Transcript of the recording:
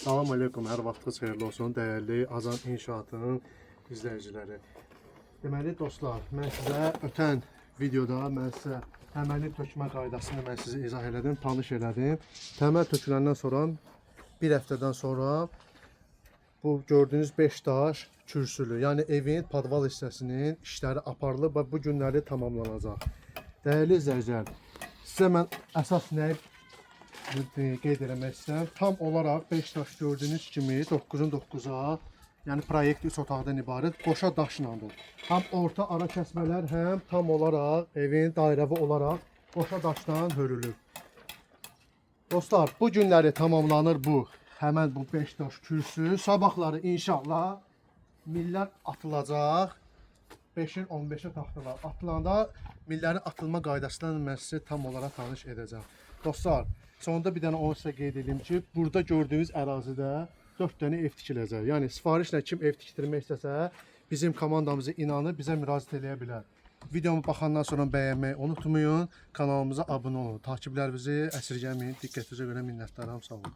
Salam aleykum, hər vaxtınız xeyirli olsun, dəyərli Azan İnşaatının izləyiciləri. Deməli dostlar, mən sizə ötən videoda təməli tökmə qaydasını sizə izah elədim, tanış elədim. Təməl töküləndən sonra, bir həftədən sonra bu gördüyünüz 5 daş kürsülü, yəni evin podval hissəsinin işləri aparılıb və bu günləri tamamlanacaq. Dəyərli izləyicilər, sizə mən əsas nəyi qeyd eləmək istəyirəm. Tam olaraq 5 daş gördüyünüz kimi 9-un 9-a, yəni proyekt 3 otaqdan ibarət qoşa daşlandır. Həm orta ara kəsmələr, həm tam olaraq evin dairəvi olaraq qoşa daşdan hörülür. Dostlar, bu günləri tamamlanır bu. Həmən bu 5 daş kürsü. Sabahları inşallah millər atılacaq. 5-in 15-ə taxtalar atılanda millərin atılma qaydasından mən sizə tam olaraq tanış edəcəm. Dostlar, sonunda bir dənə onu sizə qeyd edeyim ki, burada gördüyünüz ərazidə 4 dənə ev tikiləcək. Yəni sifarişlə kim ev tikdirmək istəsə, bizim komandamıza inanıb bizə müraciət edə bilər. Videomu baxandan sonra bəyənməyi unutmayın, kanalımıza abunə olun. Takiblərinizi əsirgəməyin. Diqqətinizə görə minnətdaram. Sağ olun.